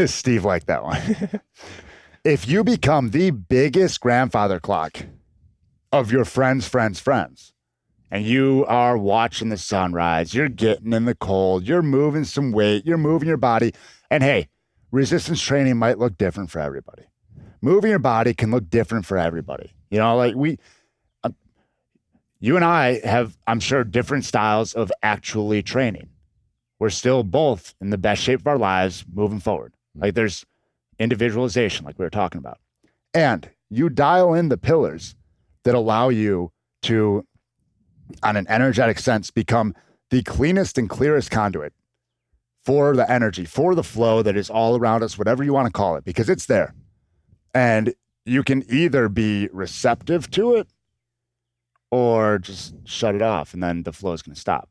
S1: Steve liked that one. If you become the biggest grandfather clock of your friends, and you are watching the sunrise, you're getting in the cold, you're moving some weight, you're moving your body, and hey, resistance training might look different for everybody. Moving your body can look different for everybody. Like you and I have, I'm sure, different styles of actually training. We're still both in the best shape of our lives moving forward. Like there's individualization, like we were talking about. And you dial in the pillars that allow you to, on an energetic sense, become the cleanest and clearest conduit for the energy, for the flow that is all around us, whatever you want to call it, because it's there. And you can either be receptive to it or just shut it off, and then the flow is going to stop.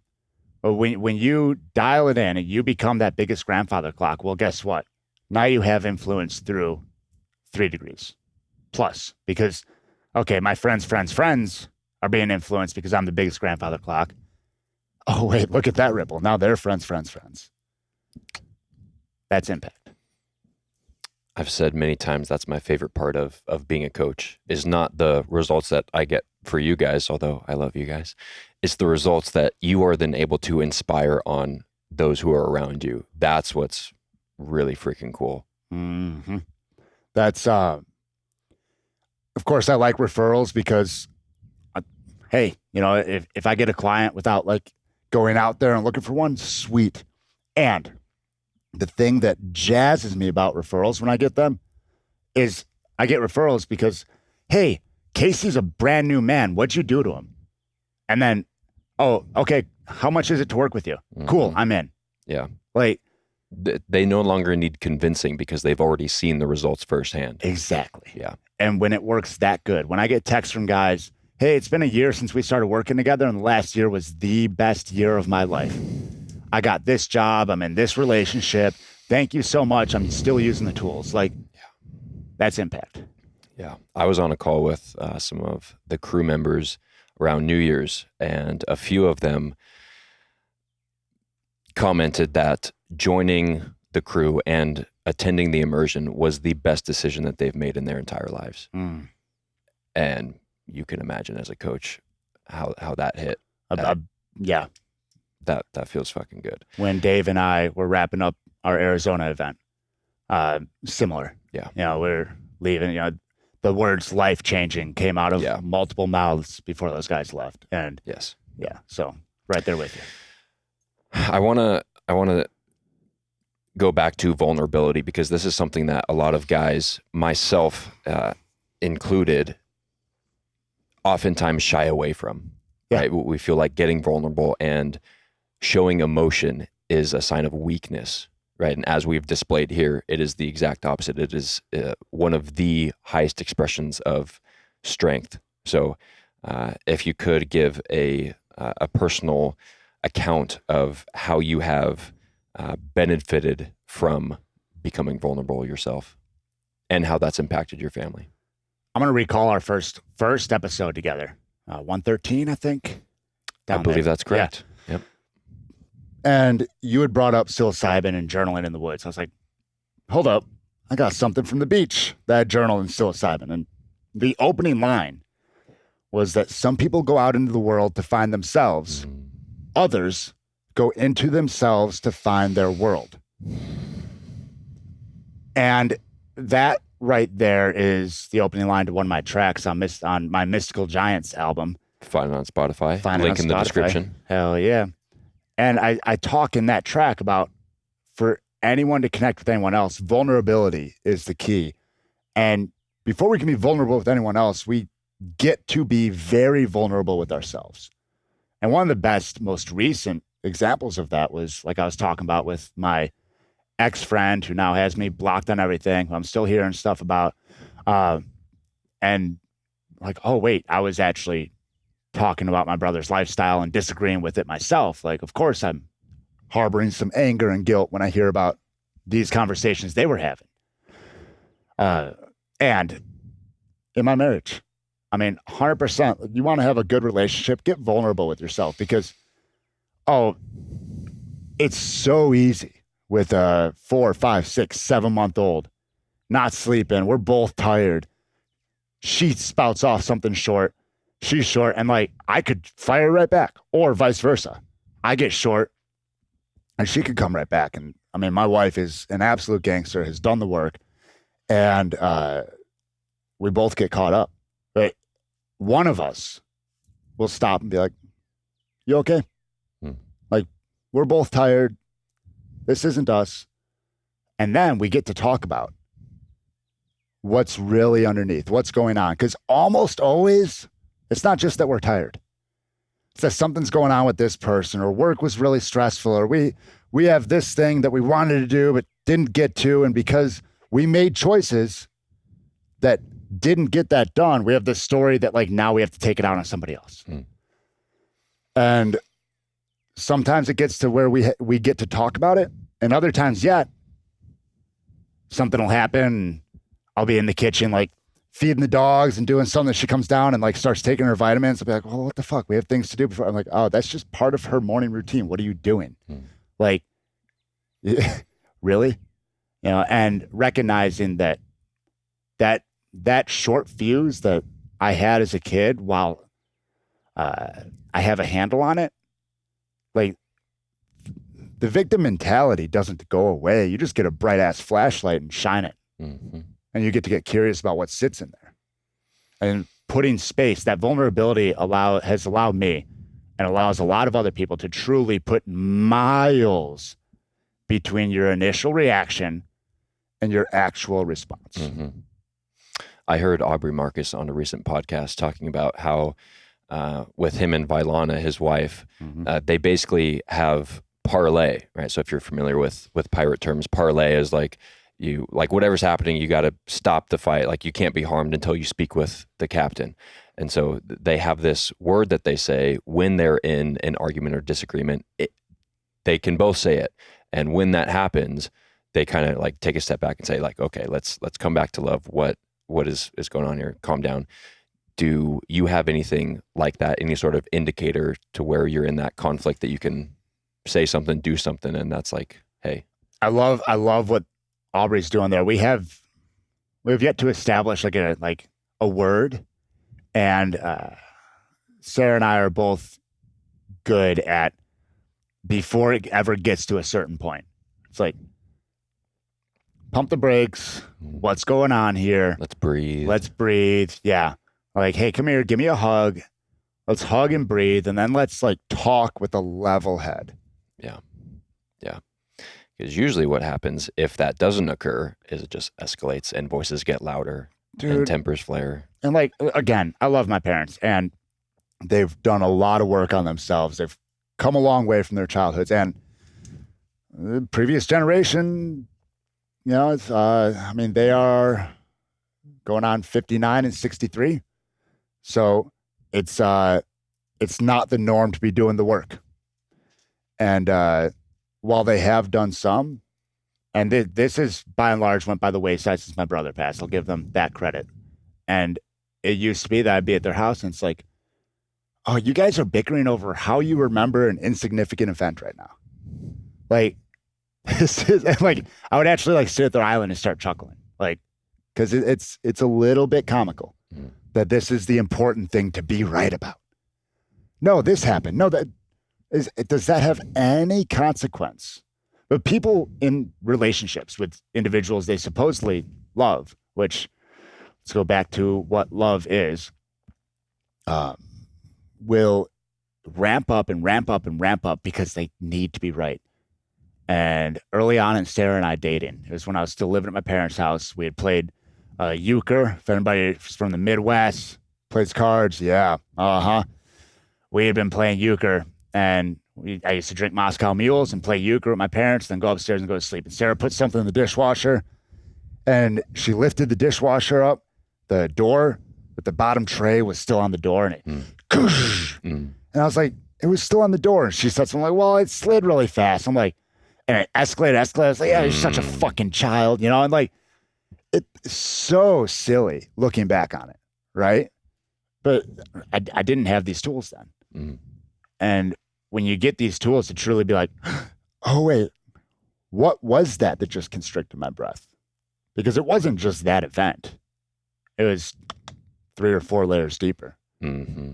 S1: But when you dial it in and you become that biggest grandfather clock, well, guess what? Now you have influence through 3 degrees plus, because, okay, my friends are being influenced because I'm the biggest grandfather clock. Oh, wait, look at that ripple. Now they're friends. That's impact.
S2: I've said many times that's my favorite part of being a coach is not the results that I get for you guys, although I love you guys. It's the results that you are then able to inspire on those who are around you. That's what's really freaking cool.
S1: Mm-hmm. That's, of course, I like referrals because, hey, you know, if I get a client without like going out there and looking for one, sweet. And the thing that jazzes me about referrals when I get them is I get referrals because, hey, Casey's a brand new man. What'd you do to him? And then, oh, okay, how much is it to work with you?
S2: Mm-hmm.
S1: Cool, I'm in.
S2: Yeah.
S1: Like,
S2: they no longer need convincing because they've already seen the results firsthand.
S1: Exactly.
S2: Yeah.
S1: And when it works that good, when I get texts from guys, hey, it's been a year since we started working together, and last year was the best year of my life. I got this job. I'm in this relationship. Thank you so much. I'm still using the tools. Like, that's impact.
S2: Yeah. I was on a call with some of the crew members around New Year's, and a few of them commented that joining the crew and attending the immersion was the best decision that they've made in their entire lives.
S1: Mm.
S2: And you can imagine as a coach how that hit.
S1: Yeah.
S2: That feels fucking good.
S1: When Dave and I were wrapping up our Arizona event, similar.
S2: Yeah.
S1: You know, we're leaving, you know, the words life-changing came out of multiple mouths before those guys left. And
S2: yes.
S1: Yeah. So right there with you.
S2: I want to go back to vulnerability because this is something that a lot of guys, myself included, oftentimes shy away from.
S1: Yeah.
S2: Right? We feel like getting vulnerable and showing emotion is a sign of weakness, right? And as we've displayed here, it is the exact opposite. It is one of the highest expressions of strength. So if you could give a personal account of how you have benefited from becoming vulnerable yourself and how that's impacted your family.
S1: I'm going to recall our first episode together, 113, I think.
S2: I believe that's correct.
S1: Yeah.
S2: Yep.
S1: And you had brought up psilocybin and journaling in the woods. I was like, hold up. I got something from the beach that journal and psilocybin. And the opening line was that some people go out into the world to find themselves. Others go into themselves to find their world. And that right there is the opening line to one of my tracks on my Mystical Giants album.
S2: Find it on Spotify.
S1: Find
S2: Link
S1: it on
S2: in the
S1: Spotify.
S2: description.
S1: Hell yeah. And I talk in that track about for anyone to connect with anyone else, vulnerability is the key. And before we can be vulnerable with anyone else, we get to be very vulnerable with ourselves. And one of the best, most recent examples of that was like I was talking about with my ex-friend who now has me blocked on everything. I'm still hearing stuff about, and like, oh, wait, I was actually talking about my brother's lifestyle and disagreeing with it myself. Like, of course, I'm harboring some anger and guilt when I hear about these conversations they were having. And in my marriage, I mean, 100%, you want to have a good relationship, get vulnerable with yourself because, it's so easy with a 4, 5, 6, 7-month-old not sleeping. We're both tired. She spouts off something short. She's short. And like, I could fire right back or vice versa. I get short and she could come right back. And I mean, my wife is an absolute gangster, has done the work. And we both get caught up. But one of us will stop and be like, you okay? Like, we're both tired. This isn't us. And then we get to talk about what's really underneath, what's going on. Because almost always, it's not just that we're tired. It's that something's going on with this person, or work was really stressful, or we have this thing that we wanted to do but didn't get to. And because we made choices that didn't get that done, we have this story that like now we have to take it out on somebody else. And sometimes it gets to where we get to talk about it. And other times, something will happen. I'll be in the kitchen, like feeding the dogs and doing something. She comes down and like starts taking her vitamins. I'll be like, well, what the fuck? We have things to do before. I'm like, oh, that's just part of her morning routine. What are you doing? Like, really? and recognizing that short fuse that I had as a kid, while I have a handle on it, like the victim mentality doesn't go away. You just get a bright ass flashlight and shine it.
S2: Mm-hmm.
S1: And you get to get curious about what sits in there. And putting space, that vulnerability has allowed me and allows a lot of other people to truly put miles between your initial reaction and your actual response.
S2: Mm-hmm. I heard Aubrey Marcus on a recent podcast talking about how with him and Vailana, his wife, they basically have parlay, right? So if you're familiar with pirate terms, parlay is like whatever's happening, you got to stop the fight. Like you can't be harmed until you speak with the captain. And so they have this word that they say when they're in an argument or disagreement. They can both say it, and when that happens, they kind of like take a step back and say like, okay, let's come back to love. What is going on here? Calm down. Do you have anything like that? Any sort of indicator to where you're in that conflict that you can say something, do something, and that's like, hey.
S1: I love what Aubrey's doing there. We've yet to establish like a word, and Sarah and I are both good at, before it ever gets to a certain point, it's like, pump the brakes. What's going on here?
S2: Let's breathe.
S1: Yeah. Like, hey, come here, give me a hug. Let's hug and breathe, and then let's like talk with a level head.
S2: Yeah. Because usually what happens if that doesn't occur is it just escalates and voices get louder.
S1: Dude,
S2: and tempers flare.
S1: And like, again, I love my parents, and they've done a lot of work on themselves. They've come a long way from their childhoods, and the previous generation, it's, they are going on 59 and 63. So it's not the norm to be doing the work. And while they have done some, and this is by and large went by the wayside since my brother passed, I'll give them that credit. And it used to be that I'd be at their house and it's like, oh, you guys are bickering over how you remember an insignificant event right now. Like, this is like, I would actually like sit at their island and start chuckling, like, because it's a little bit comical that this is the important thing to be right about. No, this happened. No, does that have any consequence? But people in relationships with individuals they supposedly love, which, let's go back to what love is, will ramp up and ramp up and ramp up because they need to be right. And early on in Sarah and I dating, it was when I was still living at my parents' house. We had played euchre. If anybody's from the Midwest plays cards, yeah, we had been playing euchre, and I used to drink Moscow Mules and play euchre with my parents, then go upstairs and go to sleep. And Sarah put something in the dishwasher, and she lifted the dishwasher up. The door with the bottom tray was still on the door, and and I was like, it was still on the door. And she said something like, well, it slid really fast. I'm like, and it escalated. I was like, yeah, you're such a fucking child, and like, it's so silly looking back on it, right? But I didn't have these tools then. And when you get these tools to truly be like, oh, wait, what was that just constricted my breath? Because it wasn't just that event. It was 3 or 4 layers deeper.
S2: Mm-hmm.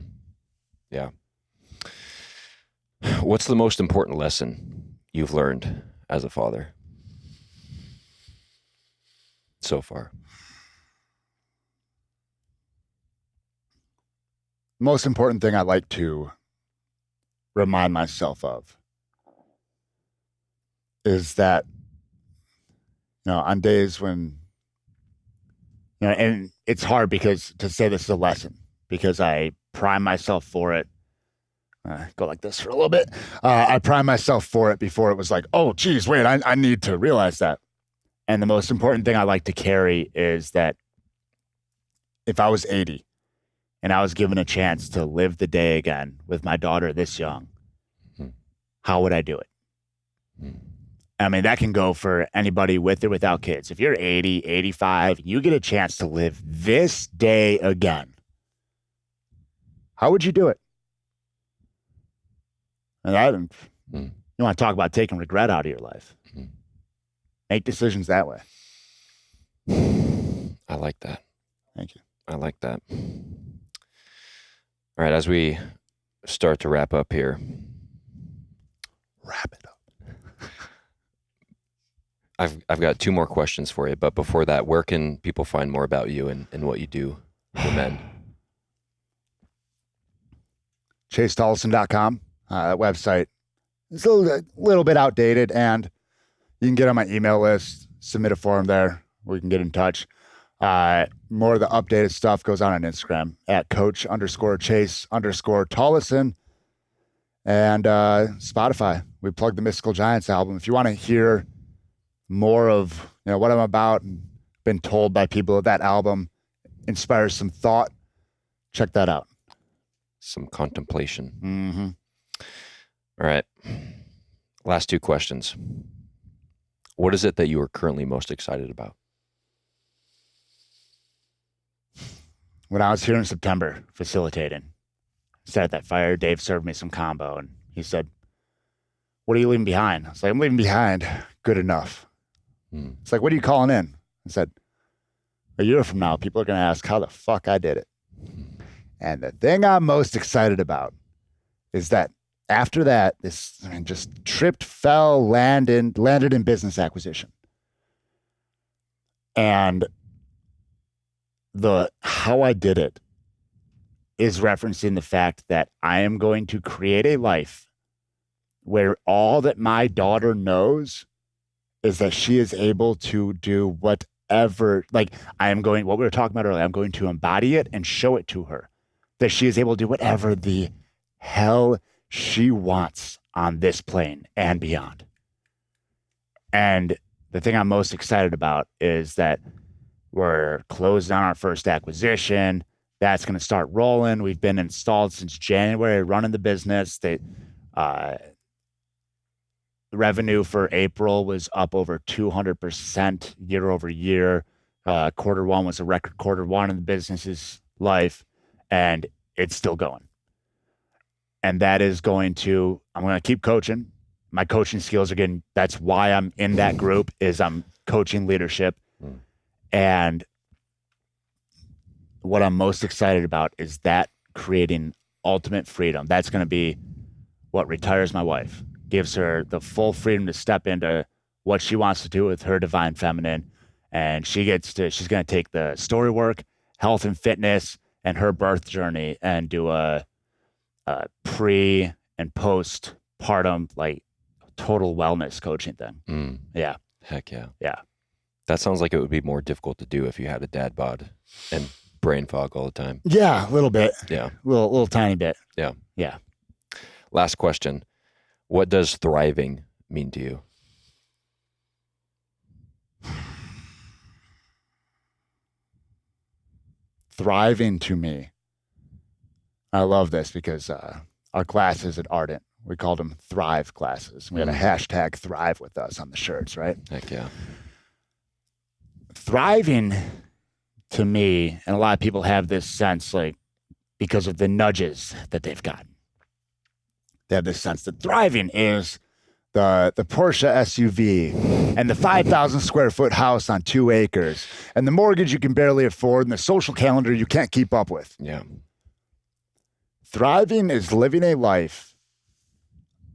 S2: Yeah. What's the most important lesson you've learned as a father so far?
S1: Most important thing I like to remind myself of is that, on days when, and it's hard because to say this is a lesson because I prime myself for it. Go like this for a little bit. I prime myself for it before it was like, oh, geez, wait, I need to realize that. And the most important thing I like to carry is that if I was 80 and I was given a chance to live the day again with my daughter this young, how would I do it? I mean, that can go for anybody with or without kids. If you're 80, 85, you get a chance to live this day again, how would you do it? And you want to talk about taking regret out of your life. make decisions that way.
S2: I like that.
S1: Thank you.
S2: I like that. All right, as we start to wrap up here.
S1: Wrap it up.
S2: I've got 2 more questions for you, but before that, where can people find more about you and what you do for men?
S1: ChaseTolleson.com. That website is a little bit outdated, and you can get on my email list, submit a form there. We can get in touch. More of the updated stuff goes on Instagram at coach_Chase_Tolleson, and Spotify. We plug the Mystical Giants album. If you want to hear more of what I'm about and been told by people that album inspires some thought, check that out.
S2: Some contemplation.
S1: Mm-hmm.
S2: All right. Last 2 questions. What is it that you are currently most excited about?
S1: When I was here in September facilitating, sat at that fire, Dave served me some combo, and he said, "What are you leaving behind?" I was like, "I'm leaving behind good enough." It's like, "What are you calling in?" I said, "A year from now, people are going to ask how the fuck I did it." And the thing I'm most excited about is that after that, just tripped, fell, landed in business acquisition. And the how I did it is referencing the fact that I am going to create a life where all that my daughter knows is that she is able to do whatever, what we were talking about earlier, I'm going to embody it and show it to her, that she is able to do whatever the hell she wants on this plane and beyond. And the thing I'm most excited about is that we're closing on our first acquisition. That's going to start rolling. We've been installed since January, running the business. The revenue for April was up over 200% year over year. Quarter 1 was a record quarter 1 in the business's life, and it's still going. And that is I'm going to keep coaching. My coaching skills are that's why I'm in that group, is I'm coaching leadership. And what I'm most excited about is that creating ultimate freedom. That's going to be what retires my wife, gives her the full freedom to step into what she wants to do with her divine feminine. And she's going to take the story work, health and fitness, and her birth journey and do a pre and postpartum, total wellness coaching thing. Yeah.
S2: Heck yeah.
S1: Yeah.
S2: That sounds like it would be more difficult to do if you had a dad bod and brain fog all the time.
S1: Yeah, a little bit.
S2: Yeah.
S1: Little tiny bit.
S2: Yeah.
S1: Yeah.
S2: Last question. What does thriving mean to you?
S1: Thriving to me. I love this because our classes at Ardent, we called them Thrive classes. We had a hashtag Thrive with us on the shirts, right?
S2: Heck yeah.
S1: Thriving to me, and a lot of people have this sense, because of the nudges that they've gotten. They have this sense that thriving is the Porsche SUV and the 5,000 square foot house on 2 acres and the mortgage you can barely afford and the social calendar you can't keep up with.
S2: Yeah.
S1: Thriving is living a life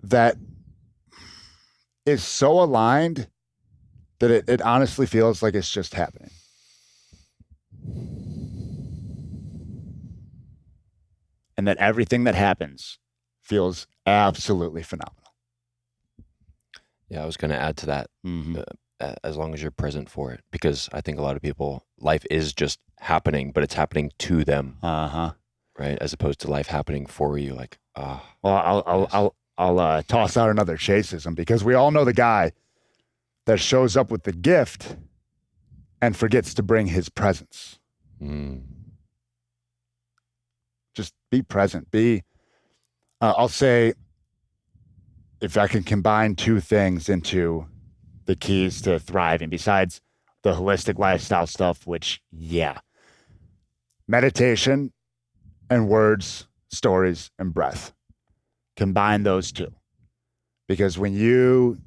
S1: that is so aligned that it honestly feels like it's just happening. And that everything that happens feels absolutely phenomenal.
S2: Yeah, I was going to add to that, as long as you're present for it, because I think a lot of people, life is just happening, but it's happening to them. Right? As opposed to life happening for you.
S1: Well, I'll toss out another chaseism, because we all know the guy that shows up with the gift and forgets to bring his presence. Just be present. I'll say, if I can combine 2 things into the keys to thriving, besides the holistic lifestyle stuff, which, meditation and words, stories, and breath. Combine those 2. Because when you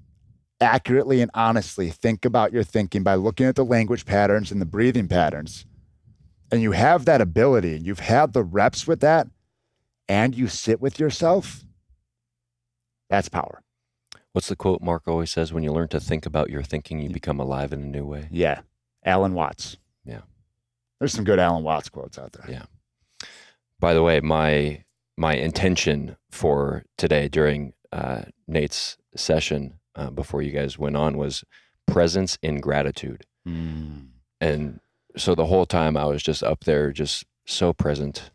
S1: accurately and honestly think about your thinking by looking at the language patterns and the breathing patterns, and you have that ability, and you've had the reps with that, and you sit with yourself, that's power.
S2: What's the quote Mark always says? When you learn to think about your thinking, you become alive in a new way.
S1: Yeah. Alan Watts.
S2: Yeah.
S1: There's some good Alan Watts quotes out there.
S2: Yeah. By the way, my intention for today during Nate's session before you guys went on was presence in gratitude. And so the whole time I was just up there, just so present,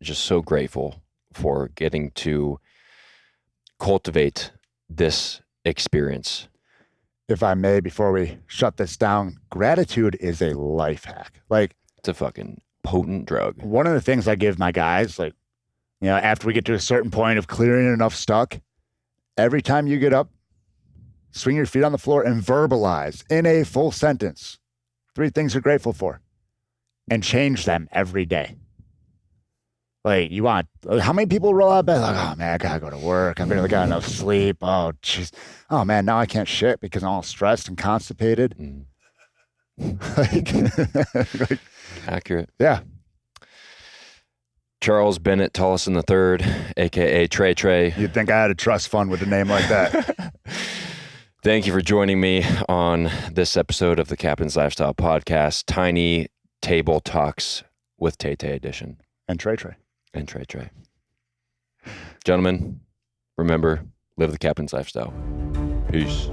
S2: just so grateful for getting to cultivate this experience.
S1: If I may, before we shut this down, gratitude is a life hack. Like,
S2: it's a fucking potent drug.
S1: One of the things I give my guys, like, you know, after we get to a certain point of clearing enough stuck, every time you get up, swing your feet on the floor and verbalize in a full sentence 3 things you're grateful for, and change them every day. Like, how many people roll out of bed like, oh man, I gotta go to work. I barely got enough sleep. Oh, jeez. Oh man, now I can't shit because I'm all stressed and constipated. like,
S2: Accurate.
S1: Yeah.
S2: Charles Bennett Tolleson III, aka Trey.
S1: You'd think I had a trust fund with a name like that.
S2: Thank you for joining me on this episode of the Captain's Lifestyle Podcast, Tiny Table Talks with Tay Edition.
S1: And Trey.
S2: And Trey. Gentlemen, remember, live the Captain's Lifestyle. Peace.